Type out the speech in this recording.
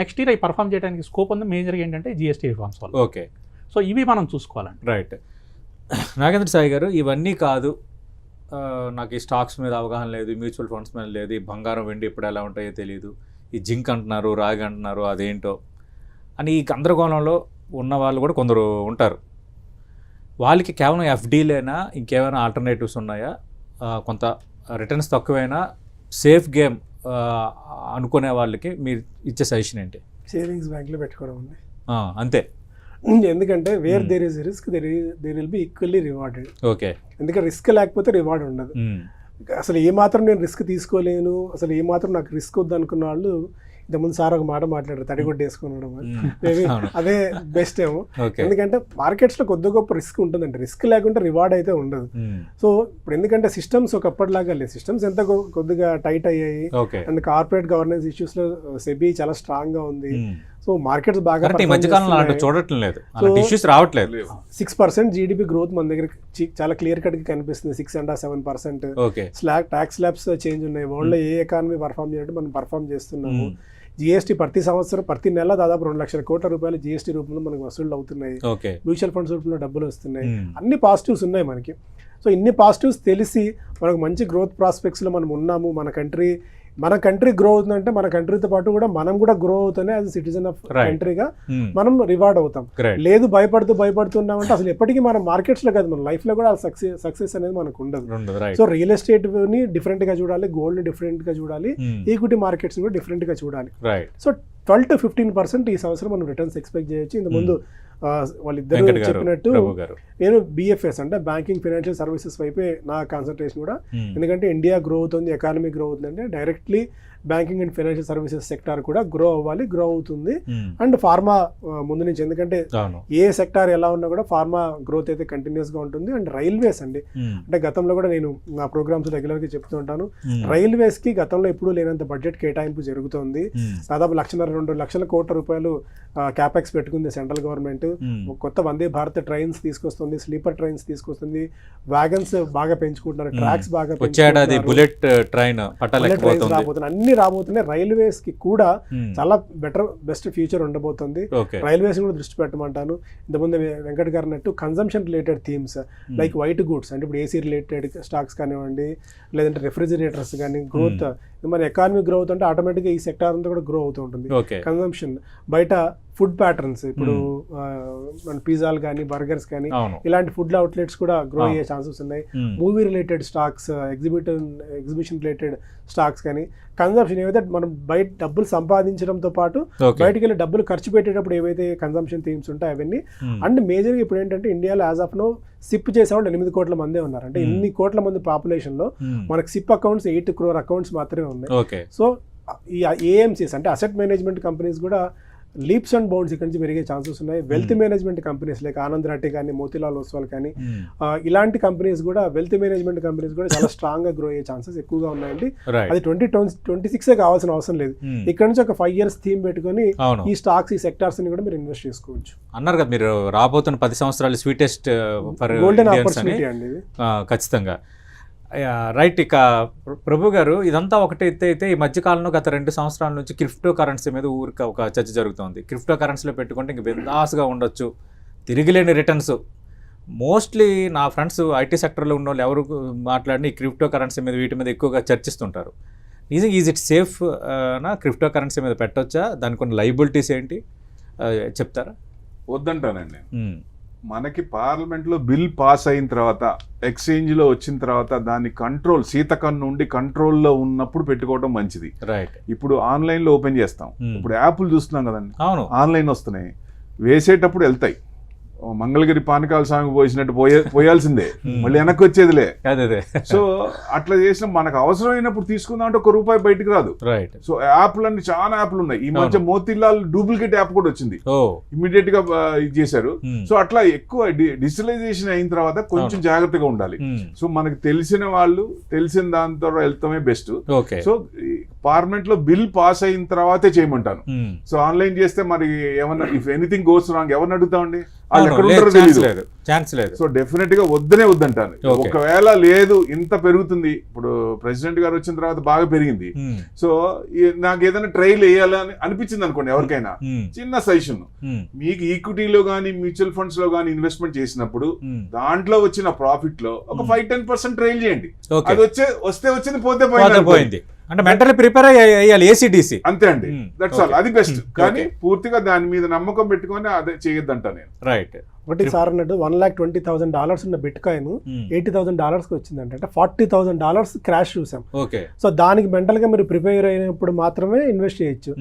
Next year అవి perform చేయడానికి scope ఉంది. మేజర్గా ఏంటంటే జిఎస్టీ రిఫార్మ్స్ వల్ల. ఓకే, సో ఇవి మనం చూసుకోవాలండి. రైట్. నాగేంద్ర సాయి గారు, ఇవన్నీ కాదు, నాకు ఈ స్టాక్స్ మీద అవగాహన లేదు, మ్యూచువల్ ఫండ్స్ మీద లేదు, ఈ బంగారం వెండి ఇప్పుడు ఎలా ఉంటాయో తెలియదు, ఈ జింక్ అంటున్నారు, రాగి అంటున్నారు, అదేంటో అని ఈ గందరగోళంలో ఉన్న వాళ్ళు కూడా కొందరు ఉంటారు. వాళ్ళకి కేవలం ఎఫ్డీలేనా, ఇంకేమైనా ఆల్టర్నేటివ్స్ ఉన్నాయా? కొంత రిటర్న్స్ తక్కువైనా సేఫ్ గేమ్ అనుకునే వాళ్ళకి మీరు ఇచ్చే సజెషన్ ఏంటి? సేవింగ్స్ బ్యాంక్లో పెట్టుకోవడం ఉంది అంతే. ఎందుకంటే where there is risk there will be equally rewarded. Okay, ఎందుకంటే రిస్క్ లేకపోతే రివార్డ్ ఉండదు. అసలు ఏమాత్రం నేను రిస్క్ తీసుకోలేను, అసలు ఏమాత్రం నాకు రిస్క్ వద్దు అనుకున్న వాళ్ళు ఇంతకుముందు సార్ ఒక మాట మాట్లాడారు, తడిగొడ్డు వేసుకునడం. మేబీ అదే బెస్ట్ ఏమో. ఎందుకంటే మార్కెట్స్లో కొద్ది గొప్ప రిస్క్ ఉంటుందండి, రిస్క్ లేకుంటే రివార్డ్ అయితే ఉండదు. సో ఇప్పుడు ఎందుకంటే సిస్టమ్స్ ఒకప్పటిలాగా లేదు, సిస్టమ్స్ ఎంత కొద్దిగా టైట్ అయ్యాయి. అండ్ కార్పొరేట్ గవర్నెన్స్ ఇష్యూస్లో సెబీ చాలా స్ట్రాంగ్గా ఉంది. సో మార్కెట్స్ బాగా చూడట్లేదు, 6% జీడిపి గ్రోత్ మన దగ్గర చాలా క్లియర్ కట్ గా కనిపిస్తుంది. 6.7%. ట్యాక్స్ స్లాబ్స్ చేంజ్ ఉన్నాయి. వరల్డ్ లో ఏ ఎకానమీ పర్ఫామ్ చేయాలంటే మనం పర్ఫామ్ చేస్తున్నాము. జిఎస్టీ ప్రతి సంవత్సరం ప్రతి నెల దాదాపు 2 లక్షల కోట్ల రూపాయలు జిఎస్టీ రూపంలో మనకు వసూళ్లు అవుతున్నాయి. మ్యూచువల్ ఫండ్స్ రూపంలో డబ్బులు వస్తున్నాయి. అన్ని పాజిటివ్స్ ఉన్నాయి మనకి. సో ఇన్ని పాజిటివ్స్ తెలిసి మనకు మంచి గ్రోత్ ప్రాస్పెక్ట్స్ లో మనం ఉన్నాము. మన కంట్రీ గ్రో అవుతుందంటే మన కంట్రీతో పాటు కూడా మనం కూడా గ్రో అవుతానే యాజ్ సిటిజన్ ఆఫ్ కంట్రీగా మనం రివార్డ్ అవుతాం. లేదు భయపడుతున్నామంటే అసలు ఎప్పటికీ మనం మార్కెట్స్ లో కాదు, మన లైఫ్ లో కూడా సక్సెస్ అనేది మనకు ఉండదు. సో రియల్ ఎస్టేట్ ని డిఫరెంట్ గా చూడాలి, గోల్డ్ ని డిఫరెంట్ గా చూడాలి, ఈక్విటీ మార్కెట్స్ కూడా డిఫరెంట్ గా చూడాలి. సో 12 to 15% ఈ సంవత్సరం మనం రిటర్న్స్ ఎక్స్పెక్ట్ చేయొచ్చు. ఇంత ముందు వాళ్ళిద్దరు చెప్పినట్టు నేను బిఎఫ్ఎస్ అంటే బ్యాంకింగ్ ఫైనాన్షియల్ సర్వీసెస్ వైపే నా కాన్సన్ట్రేషన్ కూడా. ఎందుకంటే ఇండియా గ్రో అవుతుంది, ఎకానమీ గ్రో అవుతుంది అంటే directly banking and financial services sector కూడా గ్రో అవ్వాలి, గ్రో అవుతుంది. అండ్ ఫార్మా ముందు నుంచి, ఎందుకంటే ఏ సెక్టార్ ఎలా ఉన్నా కూడా ఫార్మా గ్రోత్ అయితే కంటిన్యూస్ గా ఉంటుంది. అండ్ రైల్వేస్ అండి, అంటే గతంలో కూడా నేను నా ప్రోగ్రామ్స్ రెగ్యులర్ గా చెప్తూ ఉంటాను, రైల్వేస్ కి గతంలో ఎప్పుడూ లేనంత బడ్జెట్ కేటాయింపు జరుగుతుంది. దాదాపు 1.5-2 లక్షల కోట్ల రూపాయలు క్యాపెక్స్ పెట్టుకుంది సెంట్రల్ గవర్నమెంట్. కొత్త వందే భారత్ ట్రైన్స్ తీసుకొస్తుంది, స్లీపర్ ట్రైన్స్ తీసుకొస్తుంది, వ్యాగన్స్ బాగా పెంచుకుంటున్నారు, ట్రాక్స్ బాగా బుల్లెట్ ట్రైన్ రాబోతున్నాయి, అన్ని రాబోతున్నాయి. రైల్వేస్ కి కూడా చాలా బెస్ట్ ఫ్యూచర్ ఉండబోతుంది. రైల్వేస్ కూడా దృష్టి పెట్టమంటాను. ఇంతకుముందు వెంకట్ గారు అన్నట్టు consumption related themes like white goods అంటే ఇప్పుడు ఏసీ రిలేటెడ్ స్టాక్స్ కానివ్వండి, లేదంటే రెఫ్రిజిరేటర్స్ కానీ, గ్రోత్ మన ఎకానమీ గ్రోత్ అంటే ఆటోమేటిక్గా ఈ సెక్టార్ అంతా కూడా గ్రో అవుతూ ఉంటుంది. కన్సంప్షన్ బయట ఫుడ్ ప్యాటర్న్స్, ఇప్పుడు మన పిజ్జాలు కానీ, బర్గర్స్ కానీ, ఇలాంటి ఫుడ్ అవుట్లెట్స్ కూడా గ్రో అయ్యే ఛాన్సెస్ ఉన్నాయి. Movie related stocks, exhibition related stocks కానీ, కన్సంప్షన్ ఏవైతే మనం బయట డబ్బులు సంపాదించడంతో పాటు బయటకు వెళ్ళి డబ్బులు ఖర్చు పెట్టేటప్పుడు ఏవైతే కన్సంప్షన్ థీమ్స్ ఉంటాయి అవన్నీ. అండ్ మేజర్గా ఇప్పుడు ఏంటంటే ఇండియాలో యాజ్ ఆఫ్ నో సిప్ చేసేవాళ్ళు 8 కోట్ల మందే ఉన్నారు. అంటే ఇన్ని కోట్ల మంది పాపులేషన్ లో మనకి సిప్ అకౌంట్స్ 8 crore అకౌంట్స్ మాత్రమే ఉన్నాయి. సో ఈ ఏఎంసీస్ అంటే అసెట్ మేనేజ్మెంట్ కంపెనీస్ కూడా లీప్స్ అండ్ బౌండ్స్ ఇక్కడ నుంచి పెరిగే ఛాన్సెస్ ఉన్నాయి. Wealth management companies like Anand Rathi కానీ, మోతీలాల్ ఓస్వాల్ కానీ, ఇలాంటి కంపెనీస్ కూడా, వెల్త్ మేనేజ్మెంట్ కంపెనీస్ కూడా చాలా స్ట్రాంగ్ గా గ్రో అయ్యే ఛాన్సెస్ ఎక్కువగా ఉన్నాయండి. అది 2026 కావాల్సిన అవసరం లేదు. ఇక్కడ నుంచి ఒక 5 years థీమ్ పెట్టుకుని ఈ స్టాక్స్, ఈ సెక్టార్స్ ని కూడా మీరు ఇన్వెస్ట్ చేసుకోవచ్చు. అన్నారు కదా మీరు రాబోతున్న 10 సంవత్సరాలు స్వీటెస్ట్ గోల్డెన్ ఆపర్చునిటీ అండి. ఖచ్చితంగా రైట్. ఇక ప్రభు గారు, ఇదంతా ఒకటి అయితే ఈ మధ్యకాలంలో గత 2 సంవత్సరాల నుంచి క్రిప్టో కరెన్సీ మీద ఊరికి ఒక చర్చ జరుగుతుంది. క్రిప్టో కరెన్సీలో పెట్టుకుంటే ఇంక బిందాస్గా ఉండొచ్చు, తిరిగిలేని రిటర్న్స్. మోస్ట్లీ నా ఫ్రెండ్స్ ఐటీ సెక్టర్లో ఉన్న వాళ్ళు ఎవరు మాట్లాడిన ఈ క్రిప్టో కరెన్సీ మీద, వీటి మీద ఎక్కువగా చర్చిస్తుంటారు. ఈజ్ ఇట్ సేఫ్ నా క్రిప్టో కరెన్సీ మీద పెట్టొచ్చా? దానికి కొన్ని లైబిలిటీస్ ఏంటి చెప్తారా? వద్దంటానండి. మనకి పార్లమెంట్లో బిల్ పాస్ అయిన తర్వాత, ఎక్స్చేంజ్లో వచ్చిన తర్వాత దాన్ని కంట్రోల్, శీతకం నుండి కంట్రోల్లో ఉన్నప్పుడు పెట్టుకోవడం మంచిది. రైట్. ఇప్పుడు ఆన్లైన్లో ఓపెన్ చేస్తాం, ఇప్పుడు యాప్లు చూస్తున్నాం కదండి, ఆన్లైన్ వస్తున్నాయి, వేసేటప్పుడు వెళ్తాయి. మంగళగిరి పానకాల స్వామికి పోసినట్టు పోయాల్సిందే, మళ్ళీ వెనక్కి వచ్చేదిలే. సో అట్లా చేసిన మనకు అవసరమైనప్పుడు తీసుకుందాం అంటే ₹1 బయటకు రాదు. సో యాప్లన్నీ చాలా యాప్లు ఉన్నాయి. ఈ మధ్య మోతీలాల్ డూప్లికేట్ యాప్ కూడా వచ్చింది, ఇమీడియట్ గా ఇది చేశారు. సో అట్లా ఎక్కువ డిజిటలైజేషన్ అయిన తర్వాత కొంచెం జాగ్రత్తగా ఉండాలి. సో మనకు తెలిసిన వాళ్ళు తెలిసిన దాంతో వెళ్తామే బెస్ట్. సో పార్లమెంట్ లో బిల్ పాస్ అయిన తర్వాతే చేయమంటాను. సో ఆన్లైన్ చేస్తే మరి ఏమన్నా ఇఫ్ ఎనీథింగ్ గోస్ రాంగ్ ఎవరిని అడుగుతామండి, వాళ్ళు ఎక్కడ ఉంటారో తెలియదు. ఛాన్స్ లేదు. సో డెఫినెట్ గా వద్దంటాను. ఒకవేళ లేదు ఇంత పెరుగుతుంది, ఇప్పుడు ప్రెసిడెంట్ గారు వచ్చిన తర్వాత బాగా పెరిగింది, సో నాకు ఏదైనా ట్రైల్ వేయాలని అనిపించింది అనుకోండి ఎవరికైనా, చిన్న సజెషన్, మీకు ఈక్విటీలో కానీ మ్యూచువల్ ఫండ్స్ లో కానీ ఇన్వెస్ట్మెంట్ చేసినప్పుడు దాంట్లో వచ్చిన ప్రాఫిట్ లో ఒక 5-10% ట్రైల్ చేయండి. అది వస్తే వచ్చింది, పోతే పోయింది. అంటే మెంటల్లీ ప్రిపేర్ అయ్యాలి ఏసీడీసీ, అంతే అండి. దట్స్ ఆల్, అది బెస్ట్. కానీ పూర్తిగా దాని మీద నమ్మకం పెట్టుకొని అదే చేయొద్దంట నేను. రైట్. ఒకటి సార్ అన్నట్టు $1,20,000 ఉన్న బిట్ కాయిన్ $80,000 వచ్చిందంటే అంటే $40,000 క్రాష్ చూసాం. ఓకే. సో దానికి మెంటల్ గా మీరు ప్రిపేర్ అయినప్పుడు మాత్రమే ఇన్వెస్ట్ చేయొచ్చు.